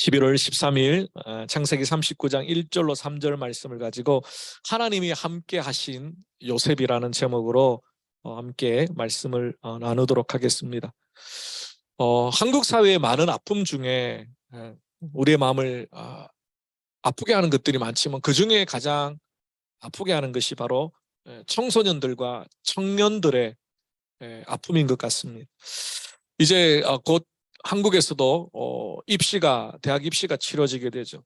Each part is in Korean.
11월 13일 창세기 39장 1절로 3절 말씀을 가지고 하나님이 함께 하신 요셉이라는 제목으로 함께 말씀을 나누도록 하겠습니다. 한국 사회의 많은 아픔 중에 우리의 마음을 아프게 하는 것들이 많지만 그 중에 가장 아프게 하는 것이 바로 청소년들과 청년들의 아픔인 것 같습니다. 이제 곧 한국에서도 대학 입시가 치러지게 되죠.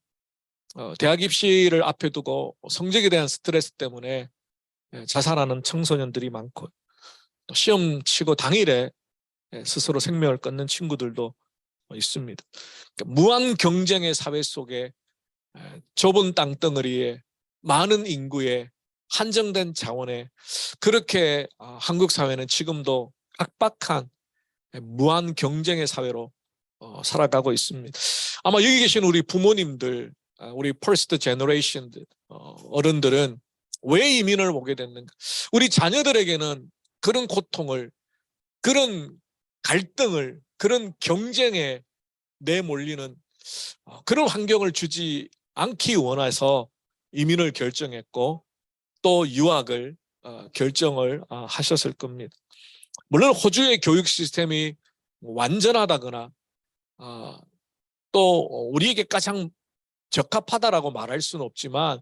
대학 입시를 앞에 두고 성적에 대한 스트레스 때문에 자살하는 청소년들이 많고, 또 시험 치고 당일에 스스로 생명을 끊는 친구들도 있습니다. 그러니까 무한 경쟁의 사회 속에 좁은 땅덩어리에 많은 인구에 한정된 자원에 그렇게 한국 사회는 지금도 각박한 무한 경쟁의 사회로 살아가고 있습니다. 아마 여기 계신 우리 부모님들, 우리 퍼스트 제너레이션들, 어른들은 왜 이민을 오게 됐는가? 우리 자녀들에게는 그런 고통을, 그런 갈등을, 그런 경쟁에 내몰리는 그런 환경을 주지 않기 원해서 이민을 결정했고 또 유학을 결정을 하셨을 겁니다. 물론 호주의 교육 시스템이 완전하다거나 또 우리에게 가장 적합하다라고 말할 수는 없지만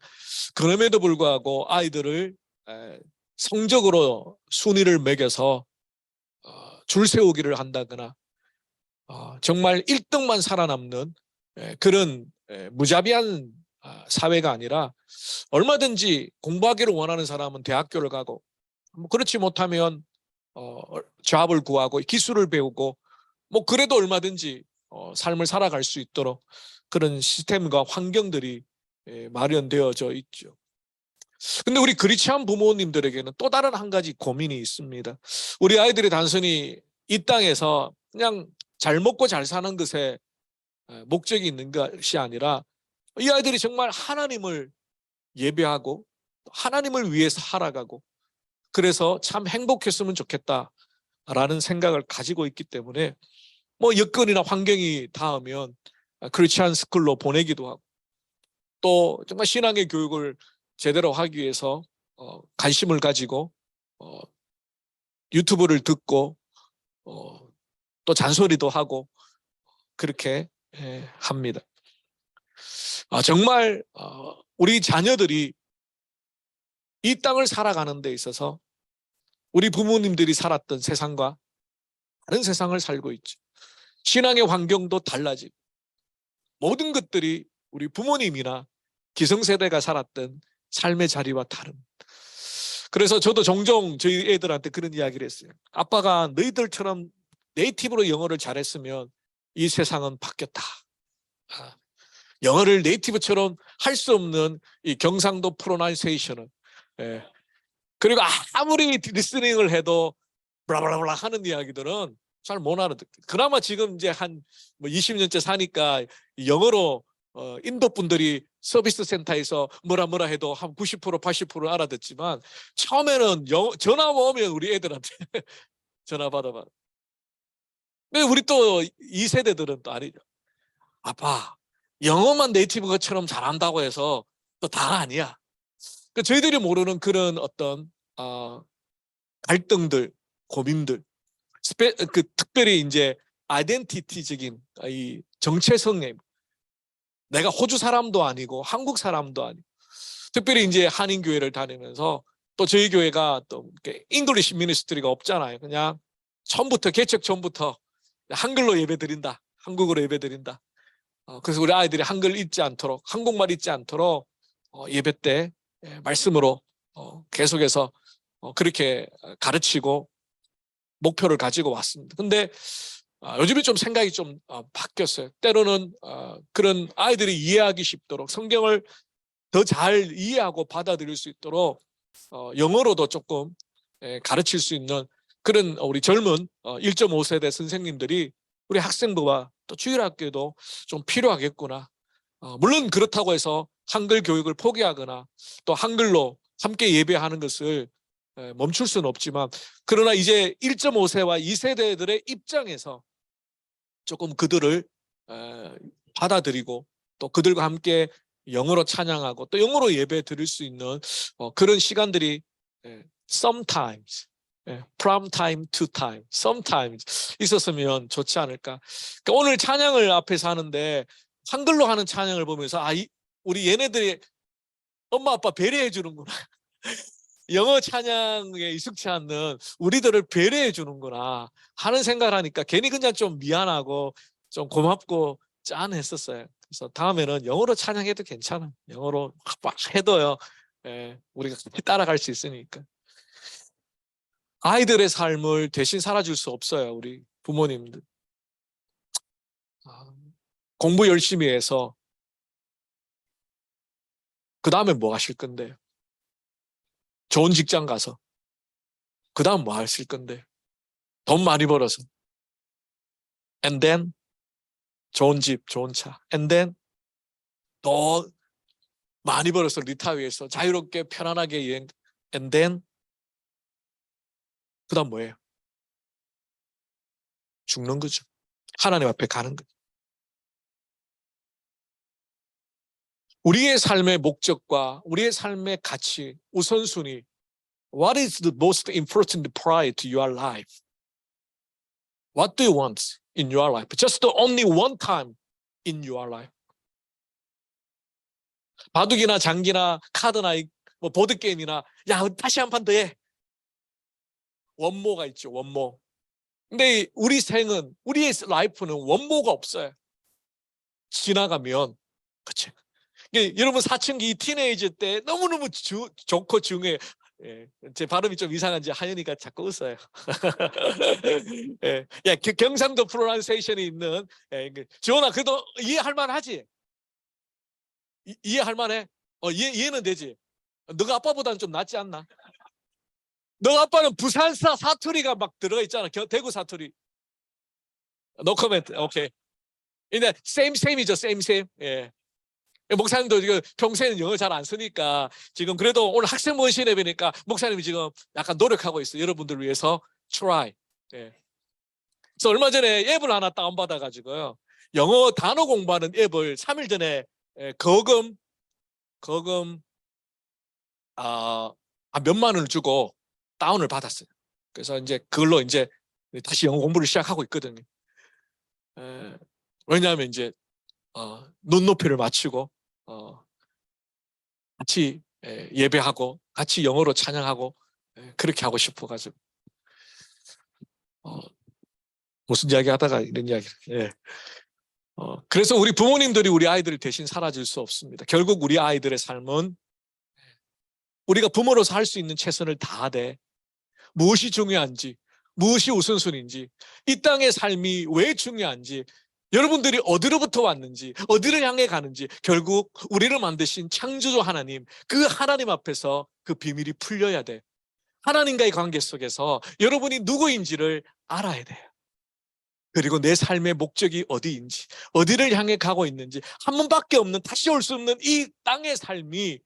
그럼에도 불구하고 아이들을 성적으로 순위를 매겨서 줄 세우기를 한다거나 정말 1등만 살아남는 그런 무자비한 사회가 아니라 얼마든지 공부하기를 원하는 사람은 대학교를 가고 그렇지 못하면 잡을 구하고 기술을 배우고 그래도 얼마든지 삶을 살아갈 수 있도록 그런 시스템과 환경들이 마련되어져 있죠. 근데 우리 크리스찬 부모님들에게는 또 다른 한 가지 고민이 있습니다. 우리 아이들이 단순히 이 땅에서 그냥 잘 먹고 잘 사는 것에 목적이 있는 것이 아니라 이 아이들이 정말 하나님을 예배하고 하나님을 위해서 살아가고 그래서 참 행복했으면 좋겠다라는 생각을 가지고 있기 때문에 여건이나 환경이 닿으면 크리스찬 스쿨로 보내기도 하고 또 정말 신앙의 교육을 제대로 하기 위해서 관심을 가지고 유튜브를 듣고 또 잔소리도 하고 그렇게 합니다. 정말 우리 자녀들이 이 땅을 살아가는 데 있어서 우리 부모님들이 살았던 세상과 다른 세상을 살고 있죠. 신앙의 환경도 달라지고 모든 것들이 우리 부모님이나 기성세대가 살았던 삶의 자리와 다른. 그래서 저도 종종 저희 애들한테 그런 이야기를 했어요. 아빠가 너희들처럼 네이티브로 영어를 잘했으면 이 세상은 바뀌었다. 영어를 네이티브처럼 할 수 없는 이 경상도 프로나운세이션은 그리고 아무리 리스닝을 해도 블라블라블라 하는 이야기들은 잘 못 알아듣고 그나마 지금 이제 한 20년째 사니까 영어로 인도 분들이 서비스 센터에서 뭐라 해도 한 90% 80% 알아듣지만 처음에는 전화 오면 우리 애들한테 전화 받아봐. 근데 우리 또 2세대들은 또 아니죠. 아빠 영어만 네이티브 것처럼 잘한다고 해서 또 다 아니야. 그러니까 저희들이 모르는 그런 어떤 갈등들, 고민들, 특별히 이제 아이덴티티적인 이 정체성에 내가 호주 사람도 아니고 한국 사람도 아니고 특별히 이제 한인교회를 다니면서 또 저희 교회가 또 잉글리시 미니스트리가 없잖아요. 그냥 처음부터 개척 전부터 한글로 예배드린다. 한국어로 예배드린다. 그래서 우리 아이들이 한글 읽지 않도록 한국말 읽지 않도록 예배 때 말씀으로 계속해서 그렇게 가르치고 목표를 가지고 왔습니다. 근데 요즘에 좀 생각이 좀 바뀌었어요. 때로는 그런 아이들이 이해하기 쉽도록 성경을 더 잘 이해하고 받아들일 수 있도록 영어로도 조금 가르칠 수 있는 그런 우리 젊은 1.5세대 선생님들이 우리 학생부와 또 주일학교도 좀 필요하겠구나. 물론 그렇다고 해서 한글 교육을 포기하거나 또 한글로 함께 예배하는 것을 멈출 수는 없지만 그러나 이제 1.5세와 2세대들의 입장에서 조금 그들을 받아들이고 또 그들과 함께 영어로 찬양하고 또 영어로 예배 드릴 수 있는 그런 시간들이 sometimes, from time to time, sometimes 있었으면 좋지 않을까. 그러니까 오늘 찬양을 앞에서 하는데 한글로 하는 찬양을 보면서 우리 얘네들이 엄마 아빠 배려해 주는구나. 영어 찬양에 익숙치 않는 우리들을 배려해 주는구나 하는 생각을 하니까 괜히 그냥 좀 미안하고 좀 고맙고 짠했었어요. 그래서 다음에는 영어로 찬양해도 괜찮아. 영어로 막 해도요. 우리가 따라갈 수 있으니까. 아이들의 삶을 대신 살아줄 수 없어요. 우리 부모님들. 공부 열심히 해서 그 다음에 뭐 하실 건데? 좋은 직장 가서 그 다음 뭐 하실 건데? 돈 많이 벌어서 and then 좋은 집, 좋은 차 and then 더 많이 벌어서 리타이어해서 자유롭게 편안하게 여행 and then 그 다음 뭐예요? 죽는 거죠. 하나님 앞에 가는 거죠. 우리의 삶의 목적과 우리의 삶의 가치, 우선순위 What is the most important priority to your life? What do you want in your life? Just only one time in your life. 바둑이나 장기나 카드나 뭐 보드게임이나 야 다시 한 판 더 해. 원모가 있죠. 원모. 근데 우리 생은 우리의 라이프는 원모가 없어요. 지나가면 그치. 여러분 사춘기 티네이저 때 너무너무 좋고 중요해. 제 발음이 좀 이상한지 하연이가 자꾸 웃어요. 야, 경상도 프로나운세이션이 있는 지원아 그래도 이해할 만하지? 이해할 만해? 이해는 되지? 너가 아빠보다는 좀 낫지 않나? 너 아빠는 부산사 사투리가 막 들어가 있잖아. 대구 사투리. No comment. 오케이. 근데 same이죠. same. 예. 목사님도 지금 평소에는 영어 잘 안 쓰니까 지금 그래도 오늘 학생 원신에 뵈니까 목사님이 지금 약간 노력하고 있어요. 여러분들 위해서 try. 예. 그래서 얼마 전에 앱을 하나 다운받아가지고요. 영어 단어 공부하는 앱을 3일 전에 거금 몇만 원을 주고 다운을 받았어요. 그래서 이제 그걸로 이제 다시 영어 공부를 시작하고 있거든요. 왜냐하면 이제 눈높이를 맞추고 같이 예배하고 같이 영어로 찬양하고 그렇게 하고 싶어가지고 무슨 이야기 하다가 이런 이야기. 그래서 우리 부모님들이 우리 아이들을 대신 살아줄 수 없습니다. 결국 우리 아이들의 삶은 우리가 부모로서 할 수 있는 최선을 다하되 무엇이 중요한지 무엇이 우선순위인지 이 땅의 삶이 왜 중요한지 여러분들이 어디로부터 왔는지 어디를 향해 가는지 결국 우리를 만드신 창조주 하나님 그 하나님 앞에서 그 비밀이 풀려야 돼. 하나님과의 관계 속에서 여러분이 누구인지를 알아야 돼요. 그리고 내 삶의 목적이 어디인지 어디를 향해 가고 있는지 한 번밖에 없는 다시 올 수 없는 이 땅의 삶이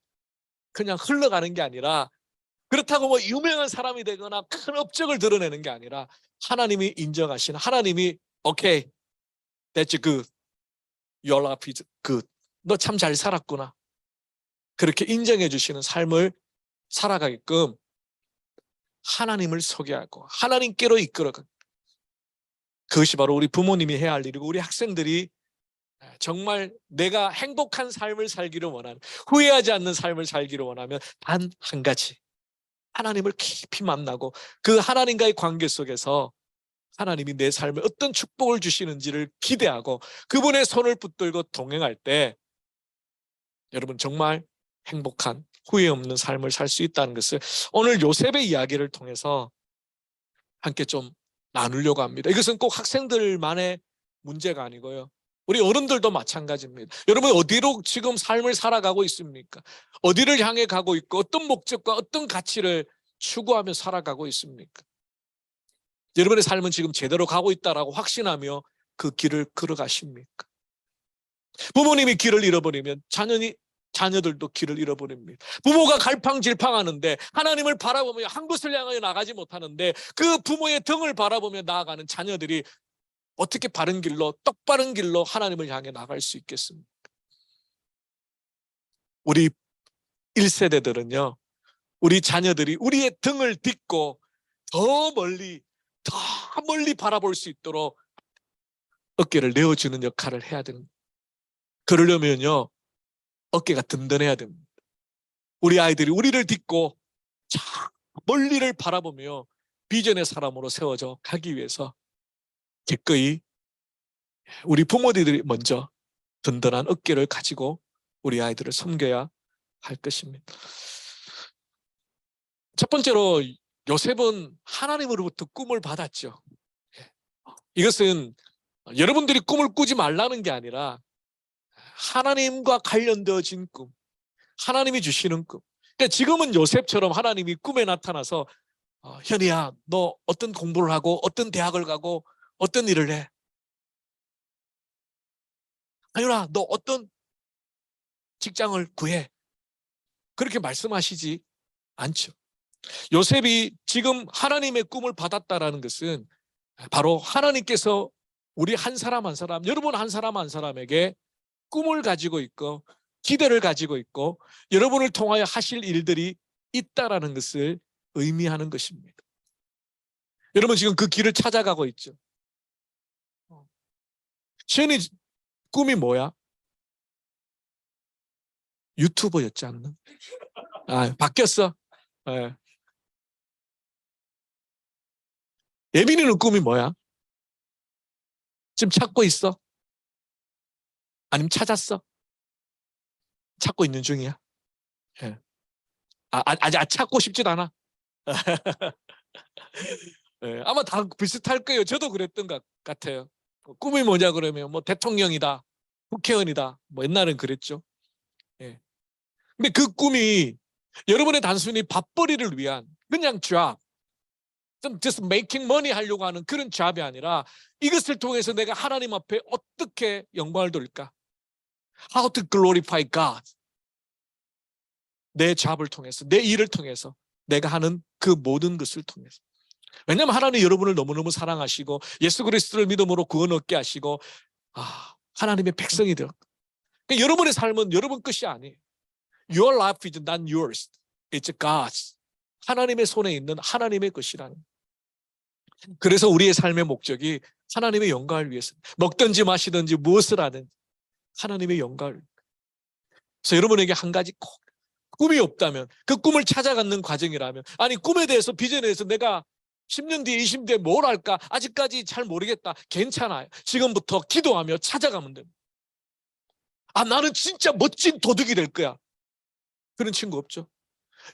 그냥 흘러가는 게 아니라 그렇다고 뭐 유명한 사람이 되거나 큰 업적을 드러내는 게 아니라 하나님이 인정하시는 하나님이 오케이 That's good. Your life is good. 너 참 잘 살았구나. 그렇게 인정해 주시는 삶을 살아가게끔 하나님을 소개하고 하나님께로 이끌어가. 그것이 바로 우리 부모님이 해야 할 일이고 우리 학생들이 정말 내가 행복한 삶을 살기를 원하는 후회하지 않는 삶을 살기를 원하면 단 한 가지 하나님을 깊이 만나고 그 하나님과의 관계 속에서 하나님이 내 삶에 어떤 축복을 주시는지를 기대하고 그분의 손을 붙들고 동행할 때 여러분 정말 행복한 후회 없는 삶을 살 수 있다는 것을 오늘 요셉의 이야기를 통해서 함께 좀 나누려고 합니다. 이것은 꼭 학생들만의 문제가 아니고요. 우리 어른들도 마찬가지입니다. 여러분 어디로 지금 삶을 살아가고 있습니까? 어디를 향해 가고 있고 어떤 목적과 어떤 가치를 추구하며 살아가고 있습니까? 여러분의 삶은 지금 제대로 가고 있다라고 확신하며 그 길을 걸어가십니까? 부모님이 길을 잃어버리면 자녀들도 길을 잃어버립니다. 부모가 갈팡질팡하는데 하나님을 바라보며 한 곳을 향하여 나가지 못하는데 그 부모의 등을 바라보며 나아가는 자녀들이 어떻게 바른 길로, 똑바른 길로 하나님을 향해 나갈 수 있겠습니까? 우리 1세대들은요, 우리 자녀들이 우리의 등을 딛고 더 멀리, 더 멀리 바라볼 수 있도록 어깨를 내어주는 역할을 해야 됩니다. 그러려면요, 어깨가 든든해야 됩니다. 우리 아이들이 우리를 딛고 저 멀리를 바라보며 비전의 사람으로 세워져 가기 위해서 기꺼이 우리 부모들이 먼저 든든한 어깨를 가지고 우리 아이들을 섬겨야 할 것입니다. 첫 번째로 요셉은 하나님으로부터 꿈을 받았죠. 이것은 여러분들이 꿈을 꾸지 말라는 게 아니라 하나님과 관련되어진 꿈, 하나님이 주시는 꿈. 그러니까 지금은 요셉처럼 하나님이 꿈에 나타나서 현이야, 너 어떤 공부를 하고 어떤 대학을 가고 어떤 일을 해? 아유라, 너 어떤 직장을 구해? 그렇게 말씀하시지 않죠. 요셉이 지금 하나님의 꿈을 받았다라는 것은 바로 하나님께서 우리 한 사람 한 사람, 여러분 한 사람 한 사람에게 꿈을 가지고 있고 기대를 가지고 있고 여러분을 통하여 하실 일들이 있다라는 것을 의미하는 것입니다. 여러분 지금 그 길을 찾아가고 있죠. 시연이 꿈이 뭐야? 유튜버였지 않나? 바뀌었어. 예. 예빈이는 꿈이 뭐야? 지금 찾고 있어? 아니면 찾았어? 찾고 있는 중이야? 예. 아직 찾고 싶진 않아. 예. 아마 다 비슷할 거예요. 저도 그랬던 것 같아요. 꿈이 뭐냐 그러면 뭐 대통령이다, 국회의원이다. 뭐 옛날엔 그랬죠. 예. 근데 그 꿈이 여러분의 단순히 밥벌이를 위한 그냥 job, 좀 just making money 하려고 하는 그런 잡이 아니라 이것을 통해서 내가 하나님 앞에 어떻게 영광을 돌릴까? How to glorify God. 내 잡을 통해서, 내 일을 통해서, 내가 하는 그 모든 것을 통해서. 왜냐하면 하나님 여러분을 너무너무 사랑하시고 예수 그리스도를 믿음으로 구원 얻게 하시고 하나님의 백성이 되었다. 그러니까 여러분의 삶은 여러분 것이 아니에요. Your life is not yours. It's God's. 하나님의 손에 있는 하나님의 것이라는. 그래서 우리의 삶의 목적이 하나님의 영광을 위해서 먹든지 마시든지 무엇을 하든지 하나님의 영광을. 그래서 여러분에게 한 가지 꼭 꿈이 없다면 그 꿈을 찾아가는 과정이라면 아니 꿈에 대해서 비전에 대해서 내가 10년 뒤에 20년 뒤에 뭘 할까 아직까지 잘 모르겠다. 괜찮아요. 지금부터 기도하며 찾아가면 됩니다. 나는 진짜 멋진 도둑이 될 거야. 그런 친구 없죠.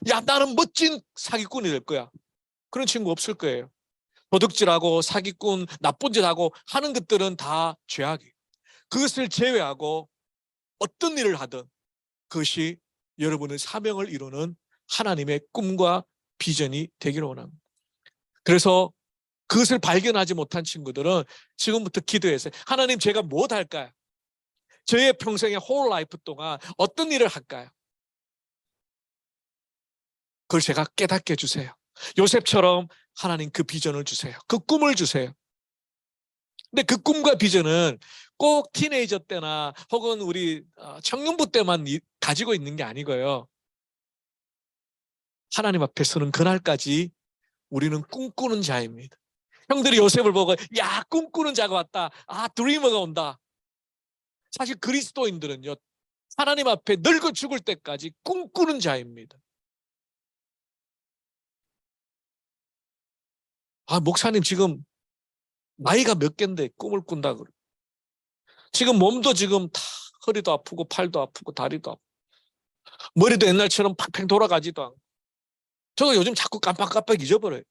야 나는 멋진 사기꾼이 될 거야. 그런 친구 없을 거예요. 도둑질하고 사기꾼 나쁜 짓하고 하는 것들은 다 죄악이에요. 그것을 제외하고 어떤 일을 하든 그것이 여러분의 사명을 이루는 하나님의 꿈과 비전이 되기를 원합니다. 그래서 그것을 발견하지 못한 친구들은 지금부터 기도해서 하나님 제가 무엇 할까요? 저의 평생의 whole life 동안 어떤 일을 할까요? 그걸 제가 깨닫게 해주세요. 요셉처럼 하나님 그 비전을 주세요. 그 꿈을 주세요. 근데 그 꿈과 비전은 꼭 티네이저 때나 혹은 우리 청년부 때만 가지고 있는 게 아니고요. 하나님 앞에 서는 그날까지 우리는 꿈꾸는 자입니다. 형들이 요셉을 보고 야 꿈꾸는 자가 왔다. 드리머가 온다. 사실 그리스도인들은요. 하나님 앞에 늙어 죽을 때까지 꿈꾸는 자입니다. 목사님 지금 나이가 몇 갠데 꿈을 꾼다 그래. 지금 몸도 지금 다 허리도 아프고 팔도 아프고 다리도 아프고 머리도 옛날처럼 팍팍 돌아가지도 않고 저도 요즘 자꾸 깜빡깜빡 잊어버려요.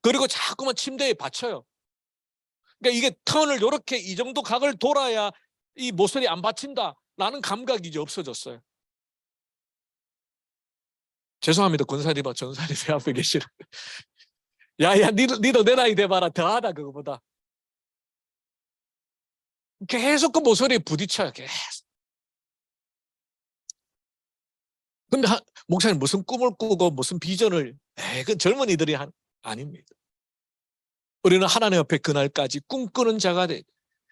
그리고 자꾸만 침대에 받쳐요. 그러니까 이게 턴을 이렇게 이 정도 각을 돌아야 이 모서리 안 받친다라는 감각이 이제 없어졌어요. 죄송합니다. 권사님과 전사님 제 앞에 계시는. 야야 니도 내 나이 돼봐라. 더하다 그거보다. 계속 그 모서리에 부딪혀요. 계속. 근데 목사님 무슨 꿈을 꾸고 무슨 비전을 그건 젊은이들이 아닙니다. 우리는 하나님 앞에 그날까지 꿈꾸는 자가 돼.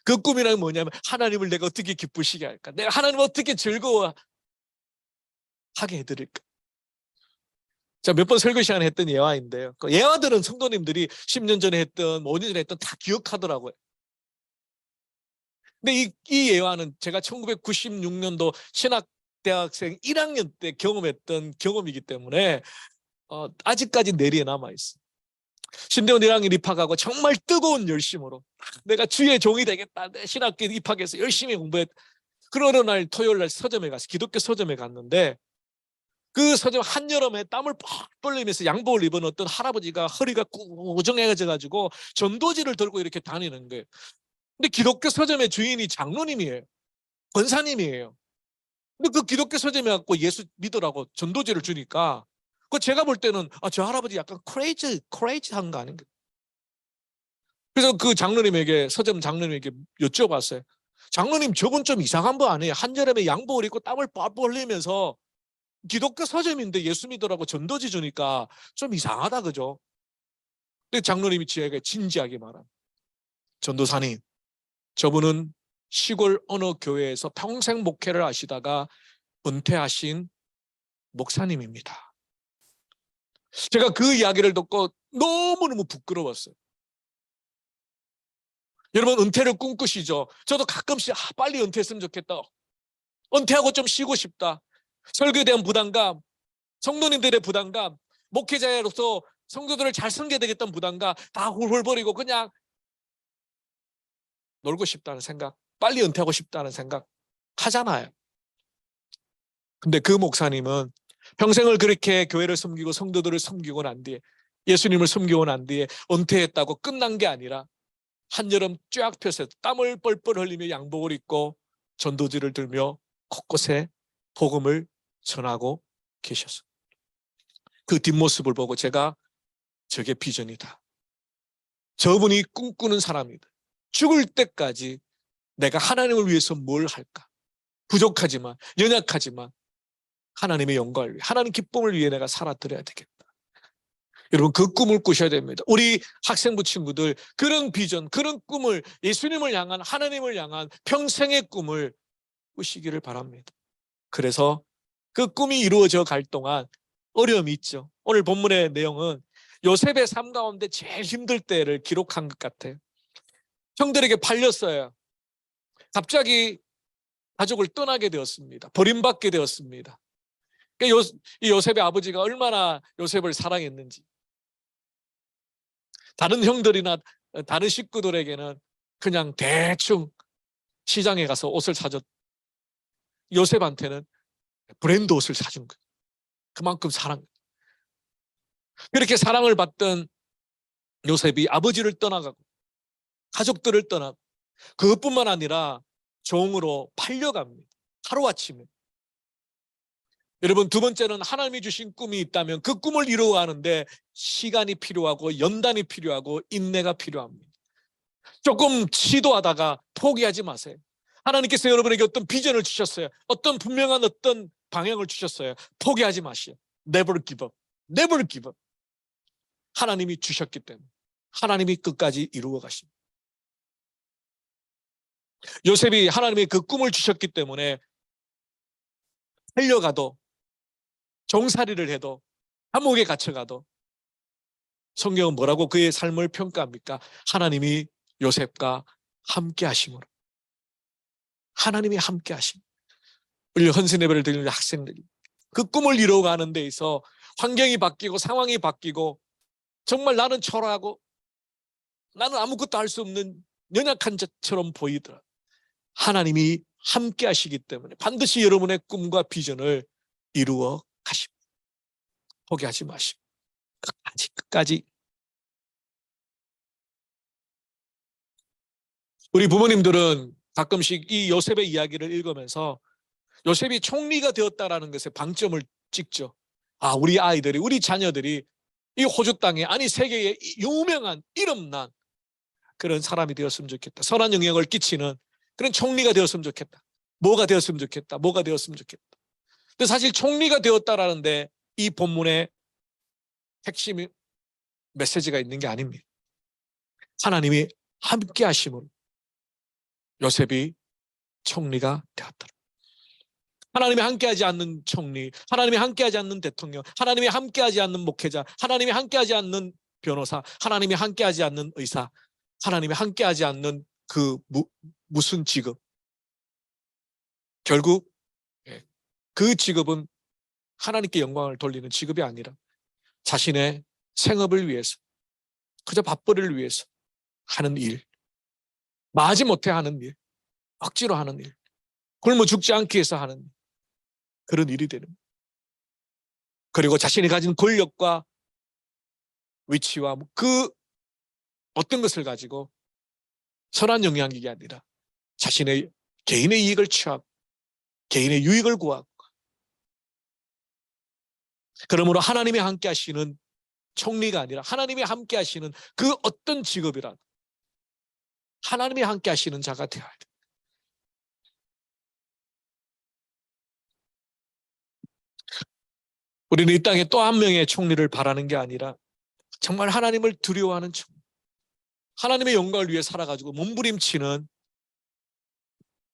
그 꿈이란 뭐냐면 하나님을 내가 어떻게 기쁘시게 할까? 내가 하나님을 어떻게 즐거워하게 해드릴까? 자, 몇 번 설교 시간에 했던 예화인데요. 그 예화들은 성도님들이 10년 전에 했던, 5년 전에 했던 다 기억하더라고요. 근데 이 예화는 제가 1996년도 신학대학생 1학년 때 경험했던 경험이기 때문에 아직까지 뇌리에 남아있어요. 신대원 1학년 입학하고 정말 뜨거운 열심으로 내가 주의 종이 되겠다. 내 신학교 입학해서 열심히 공부했. 그러는 날 토요일 날 서점에 가서 기독교 서점에 갔는데 그 서점 한여름에 땀을 팍 벌리면서 양복을 입은 어떤 할아버지가 허리가 꾸정해져가지고 전도지를 들고 이렇게 다니는 거예요. 근데 기독교 서점의 주인이 장로님이에요. 권사님이에요. 근데 그 기독교 서점에 갖고 예수 믿으라고 전도지를 주니까 그 제가 볼 때는 저 할아버지 약간 크레이지한 거 아닌가. 그래서 그 장로님에게 서점 장로님에게 여쭤봤어요. 장로님 저분 좀 이상한 분 아니에요? 한여름에 양복을 입고 땀을 뻘뻘 흘리면서 기독교 서점인데 예수 믿으라고 전도지 주니까 좀 이상하다 그죠? 근데 장로님이 저에게 진지하게 말합니다. 전도사님, 저분은 시골 어느 교회에서 평생 목회를 하시다가 은퇴하신 목사님입니다. 제가 그 이야기를 듣고 너무너무 부끄러웠어요. 여러분 은퇴를 꿈꾸시죠? 저도 가끔씩 빨리 은퇴했으면 좋겠다. 은퇴하고 좀 쉬고 싶다. 설교에 대한 부담감, 성도님들의 부담감, 목회자로서 성도들을 잘 섬겨야 되겠다는 부담감 다 훌훌 버리고 그냥 놀고 싶다는 생각, 빨리 은퇴하고 싶다는 생각 하잖아요. 근데 그 목사님은 평생을 그렇게 교회를 섬기고 성도들을 섬기고 난 뒤에 예수님을 섬기고 난 뒤에 은퇴했다고 끝난 게 아니라 한여름 쫙 펴서 땀을 뻘뻘 흘리며 양복을 입고 전도지를 들며 곳곳에 복음을 전하고 계셨어요. 그 뒷모습을 보고 제가 저게 비전이다. 저분이 꿈꾸는 사람이다. 죽을 때까지 내가 하나님을 위해서 뭘 할까? 부족하지만 연약하지만 하나님의 영광을 위해 하나님 기쁨을 위해 내가 살아드려야 되겠다. 여러분 그 꿈을 꾸셔야 됩니다. 우리 학생부 친구들 그런 비전, 그런 꿈을 예수님을 향한 하나님을 향한 평생의 꿈을 꾸시기를 바랍니다. 그래서 그 꿈이 이루어져 갈 동안 어려움이 있죠. 오늘 본문의 내용은 요셉의 삶 가운데 제일 힘들 때를 기록한 것 같아요. 형들에게 팔렸어요. 갑자기 가족을 떠나게 되었습니다. 버림받게 되었습니다. 이 요셉의 아버지가 얼마나 요셉을 사랑했는지 다른 형들이나 다른 식구들에게는 그냥 대충 시장에 가서 옷을 사줬. 요셉한테는 브랜드 옷을 사준 거예요. 그만큼 사랑. 그렇게 사랑을 받던 요셉이 아버지를 떠나가고 가족들을 떠나고 그것뿐만 아니라 종으로 팔려갑니다. 하루아침에. 여러분 두 번째는 하나님이 주신 꿈이 있다면 그 꿈을 이루어가는데 시간이 필요하고 연단이 필요하고 인내가 필요합니다. 조금 시도하다가 포기하지 마세요. 하나님께서 여러분에게 어떤 비전을 주셨어요. 어떤 분명한 어떤 방향을 주셨어요. 포기하지 마시오. Never give up. Never give up. 하나님이 주셨기 때문에 하나님이 끝까지 이루어 가십니다. 요셉이 하나님의 그 꿈을 주셨기 때문에 살려가도 종살이를 해도 감옥에 갇혀가도 성경은 뭐라고 그의 삶을 평가합니까? 하나님이 요셉과 함께 하심으로. 하나님이 함께 하심. 우리 헌신 예배를 드리는 학생들이 그 꿈을 이루어가는 데 있어 환경이 바뀌고 상황이 바뀌고 정말 나는 초라하고 나는 아무것도 할 수 없는 연약한 자처럼 보이더라. 하나님이 함께 하시기 때문에 반드시 여러분의 꿈과 비전을 이루어 가십니다. 포기하지 마시고 끝까지. 우리 부모님들은 가끔씩 이 요셉의 이야기를 읽으면서 요셉이 총리가 되었다라는 것에 방점을 찍죠. 우리 아이들이, 우리 자녀들이 이 호주 땅에, 아니 세계에 유명한 이름난 그런 사람이 되었으면 좋겠다. 선한 영향을 끼치는 그런 총리가 되었으면 좋겠다. 뭐가 되었으면 좋겠다. 뭐가 되었으면 좋겠다. 근데 사실 총리가 되었다라는데 이 본문에 핵심 메시지가 있는 게 아닙니다. 하나님이 함께 하심으로 요셉이 총리가 되었더라. 하나님이 함께하지 않는 총리, 하나님이 함께하지 않는 대통령, 하나님이 함께하지 않는 목회자, 하나님이 함께하지 않는 변호사, 하나님이 함께하지 않는 의사, 하나님이 함께하지 않는 그 무슨 직업, 결국 그 직업은 하나님께 영광을 돌리는 직업이 아니라 자신의 생업을 위해서, 그저 밥벌이를 위해서 하는 일, 마지못해 하는 일, 억지로 하는 일, 굶어 죽지 않기 위해서 하는 그런 일이 되는 거예요. 그리고 자신이 가진 권력과 위치와 그 어떤 것을 가지고 선한 영향력이 아니라 자신의 개인의 이익을 취하고 개인의 유익을 구하고, 그러므로 하나님이 함께 하시는 총리가 아니라 하나님이 함께 하시는 그 어떤 직업이라도 하나님이 함께 하시는 자가 되어야 돼. 우리는 이 땅에 또 한 명의 총리를 바라는 게 아니라 정말 하나님을 두려워하는 총리, 하나님의 영광을 위해 살아가지고 몸부림치는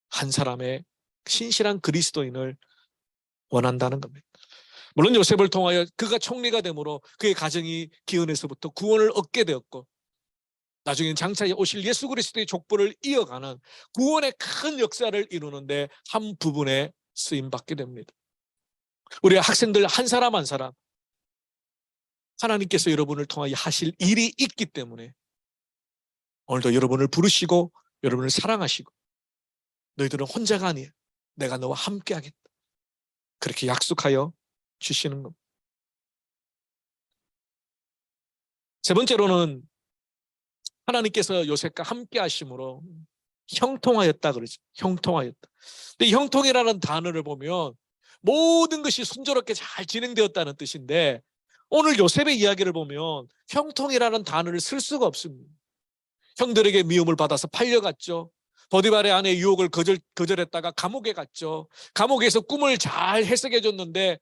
한 사람의 신실한 그리스도인을 원한다는 겁니다. 물론 요셉을 통하여 그가 총리가 되므로 그의 가정이 기근에서부터 구원을 얻게 되었고, 나중에는 장차 오실 예수 그리스도의 족보를 이어가는 구원의 큰 역사를 이루는데 한 부분에 쓰임받게 됩니다. 우리 학생들 한 사람 한 사람 하나님께서 여러분을 통하여 하실 일이 있기 때문에 오늘도 여러분을 부르시고 여러분을 사랑하시고, 너희들은 혼자가 아니야, 내가 너와 함께 하겠다, 그렇게 약속하여 주시는 겁니다. 세 번째로는 하나님께서 요셉과 함께 하심으로 형통하였다 그러죠. 형통하였다. 근데 형통이라는 단어를 보면 모든 것이 순조롭게 잘 진행되었다는 뜻인데, 오늘 요셉의 이야기를 보면 형통이라는 단어를 쓸 수가 없습니다. 형들에게 미움을 받아서 팔려갔죠. 보디발의 아내의 유혹을 거절했다가 감옥에 갔죠. 감옥에서 꿈을 잘 해석해 줬는데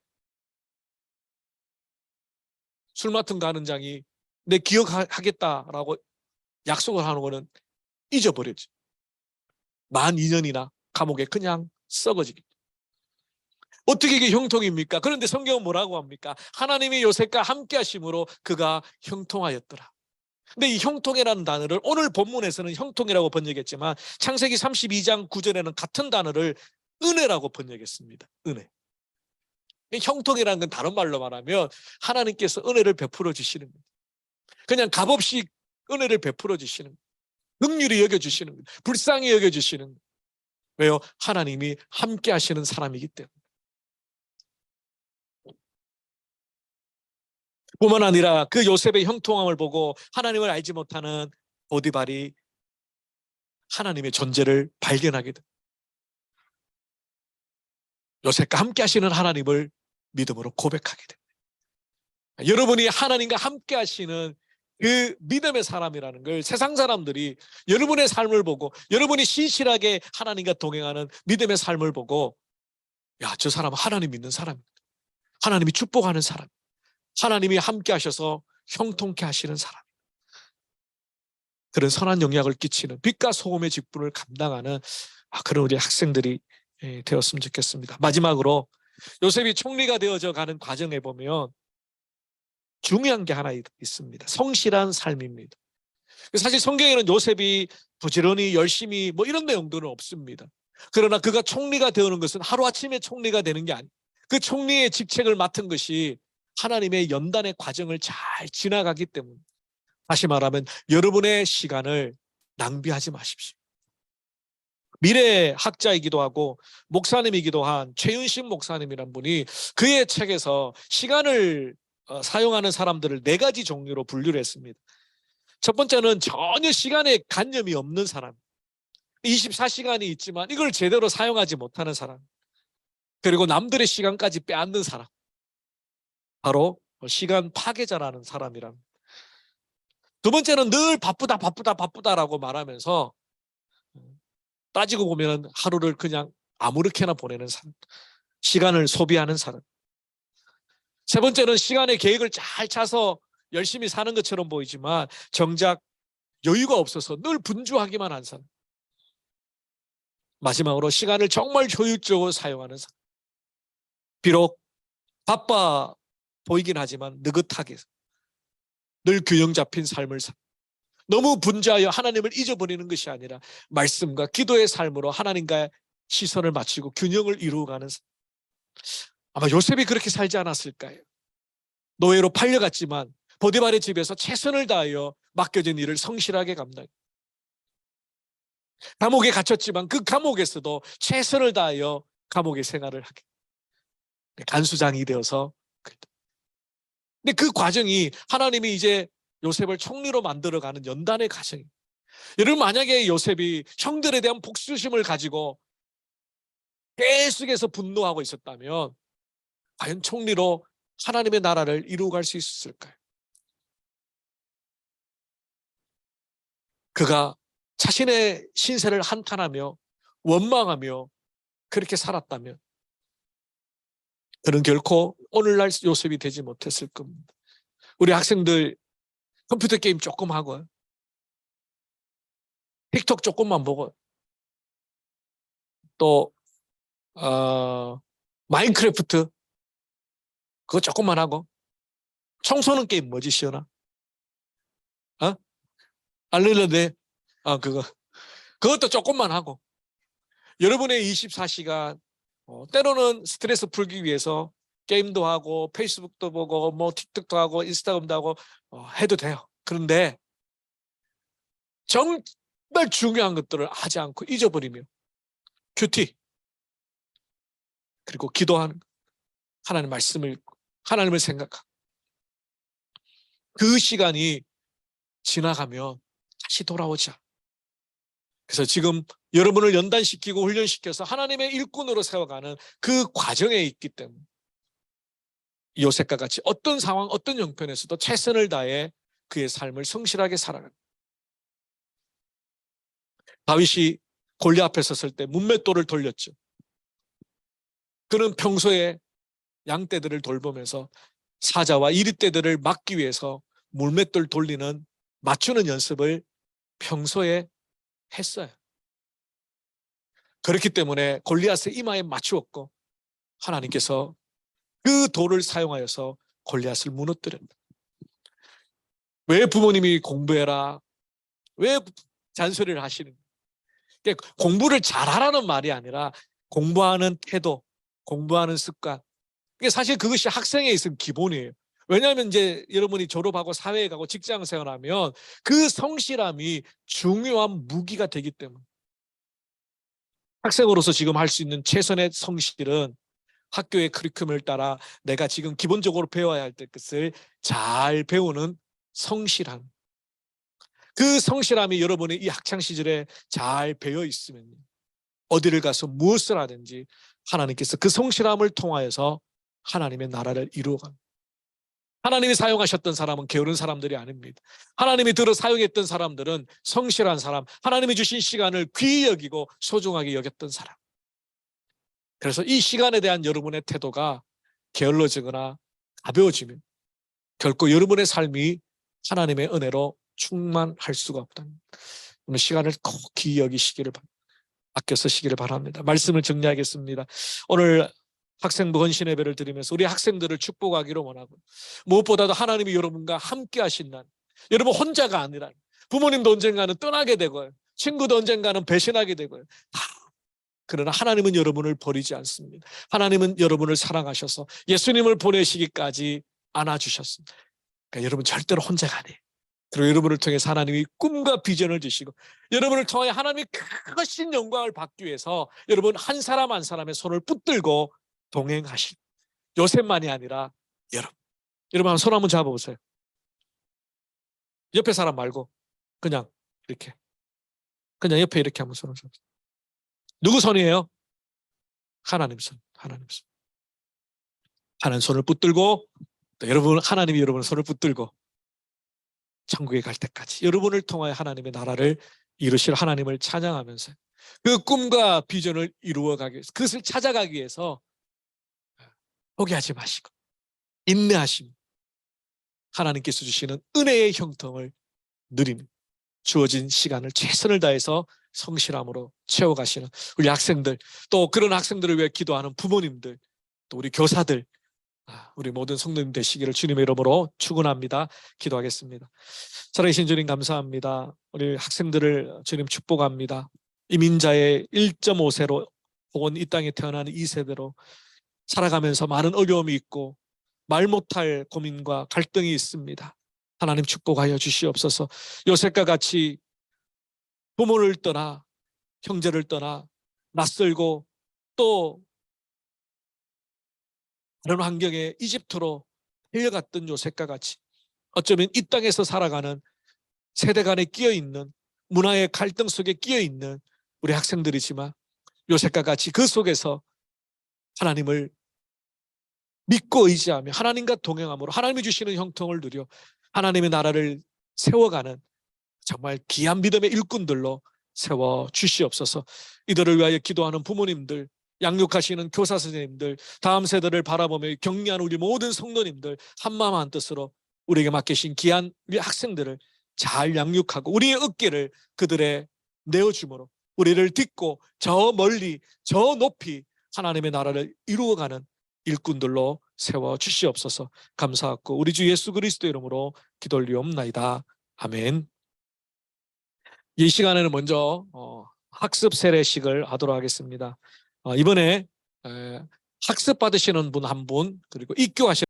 술 맡은 가는장이 내 기억하겠다라고 약속을 하는 거는 잊어버렸죠. 만 2년이나 감옥에 그냥 썩어지겠죠. 어떻게 이게 형통입니까? 그런데 성경은 뭐라고 합니까? 하나님이 요셉과 함께 하심으로 그가 형통하였더라. 근데 이 형통이라는 단어를 오늘 본문에서는 형통이라고 번역했지만 창세기 32장 9절에는 같은 단어를 은혜라고 번역했습니다. 은혜. 형통이라는 건 다른 말로 말하면 하나님께서 은혜를 베풀어 주시는 거예요. 그냥 값없이 은혜를 베풀어 주시는 거예요. 긍휼히 여겨주시는 거예요. 불쌍히 여겨주시는 거예요. 왜요? 하나님이 함께 하시는 사람이기 때문에. 뿐만 아니라 그 요셉의 형통함을 보고 하나님을 알지 못하는 보디발이 하나님의 존재를 발견하게 됩니다. 요셉과 함께 하시는 하나님을 믿음으로 고백하게 됩니다. 여러분이 하나님과 함께 하시는 그 믿음의 사람이라는 걸 세상 사람들이 여러분의 삶을 보고, 여러분이 신실하게 하나님과 동행하는 믿음의 삶을 보고, 야, 저 사람은 하나님 믿는 사람입니다. 하나님이 축복하는 사람, 하나님이 함께 하셔서 형통케 하시는 사람, 그런 선한 영향을 끼치는 빛과 소금의 직분을 감당하는 그런 우리 학생들이 되었으면 좋겠습니다. 마지막으로 요셉이 총리가 되어져 가는 과정에 보면 중요한 게 하나 있습니다. 성실한 삶입니다. 사실 성경에는 요셉이 부지런히 열심히 뭐 이런 내용들은 없습니다. 그러나 그가 총리가 되는 것은 하루아침에 총리가 되는 게 아니에요. 그 총리의 직책을 맡은 것이 하나님의 연단의 과정을 잘 지나가기 때문에, 다시 말하면 여러분의 시간을 낭비하지 마십시오. 미래 학자이기도 하고 목사님이기도 한 최윤식 목사님이란 분이 그의 책에서 시간을 사용하는 사람들을 4가지 종류로 분류를 했습니다. 첫 번째는 전혀 시간에 관념이 없는 사람, 24시간이 있지만 이걸 제대로 사용하지 못하는 사람, 그리고 남들의 시간까지 빼앗는 사람, 바로 시간 파괴자라는 사람이랍니다. 두 번째는 늘 바쁘다 바쁘다 바쁘다라고 말하면서 따지고 보면 하루를 그냥 아무렇게나 보내는 사람, 시간을 소비하는 사람. 세 번째는 시간의 계획을 잘 짜서 열심히 사는 것처럼 보이지만 정작 여유가 없어서 늘 분주하기만 한 사람. 마지막으로 시간을 정말 효율적으로 사용하는 사람. 비록 바빠 보이긴 하지만 느긋하게 늘 균형 잡힌 삶을 사. 너무 분주하여 하나님을 잊어버리는 것이 아니라 말씀과 기도의 삶으로 하나님과의 시선을 맞추고 균형을 이루어가는 사람. 아마 요셉이 그렇게 살지 않았을까요? 노예로 팔려갔지만 보디발의 집에서 최선을 다하여 맡겨진 일을 성실하게 감당. 감옥에 갇혔지만 그 감옥에서도 최선을 다하여 감옥의 생활을 하게. 간수장이 되어서. 근데 그 과정이 하나님이 이제 요셉을 총리로 만들어가는 연단의 과정이에요. 여러분, 만약에 요셉이 형들에 대한 복수심을 가지고 계속해서 분노하고 있었다면 과연 총리로 하나님의 나라를 이루어갈 수 있었을까요? 그가 자신의 신세를 한탄하며 원망하며 그렇게 살았다면 그는 결코 오늘날 요셉이 되지 못했을 겁니다. 우리 학생들 컴퓨터 게임 조금 하고 틱톡 조금만 보고 또 마인크래프트 그거 조금만 하고 청소는 게임 뭐지 시연아? 알릴러네? 그것도 조금만 하고 여러분의 24시간 때로는 스트레스 풀기 위해서 게임도 하고 페이스북도 보고 뭐 틱톡도 하고 인스타그램도 하고 해도 돼요. 그런데 정말 중요한 것들을 하지 않고 잊어버리며 큐티 그리고 기도하는 하나님 말씀을 읽고 하나님을 생각하고 그 시간이 지나가면 다시 돌아오자. 그래서 지금 여러분을 연단시키고 훈련시켜서 하나님의 일꾼으로 세워가는 그 과정에 있기 때문에 요셉과 같이 어떤 상황, 어떤 형편에서도 최선을 다해 그의 삶을 성실하게 살아가는. 다윗이 골리앗 앞에 섰을 때 문맷돌을 돌렸죠. 그는 평소에 양떼들을 돌보면서 사자와 이리떼들을 막기 위해서 물맷돌 돌리는 맞추는 연습을 평소에 했어요. 그렇기 때문에 골리앗의 이마에 맞추었고 하나님께서 그 돌을 사용하여서 골리앗을 무너뜨렸다. 왜 부모님이 공부해라? 왜 잔소리를 하시는 거예요? 공부를 잘하라는 말이 아니라 공부하는 태도, 공부하는 습관. 사실 그것이 학생에 있으면 기본이에요. 왜냐하면 이제 여러분이 졸업하고 사회에 가고 직장 생활하면 그 성실함이 중요한 무기가 되기 때문에 학생으로서 지금 할 수 있는 최선의 성실은 학교의 커리큘럼을 따라 내가 지금 기본적으로 배워야 할 것을 잘 배우는 성실함. 그 성실함이 여러분의 이 학창시절에 잘 배어 있으면 어디를 가서 무엇을 하든지 하나님께서 그 성실함을 통하여서 하나님의 나라를 이루어갑니다. 하나님이 사용하셨던 사람은 게으른 사람들이 아닙니다. 하나님이 들어 사용했던 사람들은 성실한 사람, 하나님이 주신 시간을 귀히 여기고 소중하게 여겼던 사람. 그래서 이 시간에 대한 여러분의 태도가 게을러지거나 가벼워지면 결코 여러분의 삶이 하나님의 은혜로 충만할 수가 없답니다. 시간을 꼭 귀히 여기시기를 바랍니다. 아껴 쓰시기를 바랍니다. 말씀을 정리하겠습니다. 오늘 학생부 헌신 예배를 드리면서 우리 학생들을 축복하기를 원하고 무엇보다도 하나님이 여러분과 함께 하신 날, 여러분 혼자가 아니라 부모님도 언젠가는 떠나게 되고요. 친구도 언젠가는 배신하게 되고요. 그러나 하나님은 여러분을 버리지 않습니다. 하나님은 여러분을 사랑하셔서 예수님을 보내시기까지 안아주셨습니다. 그러니까 여러분 절대로 혼자가 아니에요. 그리고 여러분을 통해서 하나님이 꿈과 비전을 주시고 여러분을 통해 하나님이 크신 영광을 받기 위해서 여러분 한 사람 한 사람의 손을 붙들고 동행하실 요셉만이 아니라 여러분 손 한번 잡아보세요. 옆에 사람 말고 그냥 이렇게 그냥 옆에 이렇게 한번 손을 잡으세요. 누구 손이에요? 하나님 손. 하나님 손. 하나님 손을 붙들고 또 하나님이 여러분의 손을 붙들고 천국에 갈 때까지 여러분을 통하여 하나님의 나라를 이루실 하나님을 찬양하면서 그 꿈과 비전을 이루어가기 위해서 그것을 찾아가기 위해서 포기하지 마시고 인내하시며 하나님께서 주시는 은혜의 형통을 누리는 주어진 시간을 최선을 다해서 성실함으로 채워가시는 우리 학생들, 또 그런 학생들을 위해 기도하는 부모님들, 또 우리 교사들, 우리 모든 성도님 되시기를 주님의 이름으로 축원합니다. 기도하겠습니다. 살아계신 주님 감사합니다. 우리 학생들을 주님 축복합니다. 이민자의 1.5세로 혹은 이 땅에 태어나는 2세대로 살아가면서 많은 어려움이 있고 말 못할 고민과 갈등이 있습니다. 하나님 축복하여 주시옵소서. 요셉과 같이 부모를 떠나 형제를 떠나 낯설고 또 다른 환경에 이집트로 끌려갔던 요셉과 같이 어쩌면 이 땅에서 살아가는 세대 간에 끼어있는 문화의 갈등 속에 끼어있는 우리 학생들이지만 요셉과 같이 그 속에서 하나님을 믿고 의지하며 하나님과 동행함으로 하나님이 주시는 형통을 누려 하나님의 나라를 세워가는 정말 귀한 믿음의 일꾼들로 세워 주시옵소서. 이들을 위하여 기도하는 부모님들, 양육하시는 교사 선생님들, 다음 세대를 바라보며 격려하는 우리 모든 성도님들, 한마음 한뜻으로 우리에게 맡기신 귀한 우리 학생들을 잘 양육하고 우리의 어깨를 그들의 내어주므로 우리를 딛고 저 멀리 저 높이 하나님의 나라를 이루어가는 일꾼들로 세워 주시옵소서. 감사하고 우리 주 예수 그리스도 이름으로 기도올리옵나이다. 아멘. 이 시간에는 먼저 학습 세례식을 하도록 하겠습니다. 이번에 학습 받으시는 분 한 분, 그리고 입교하시는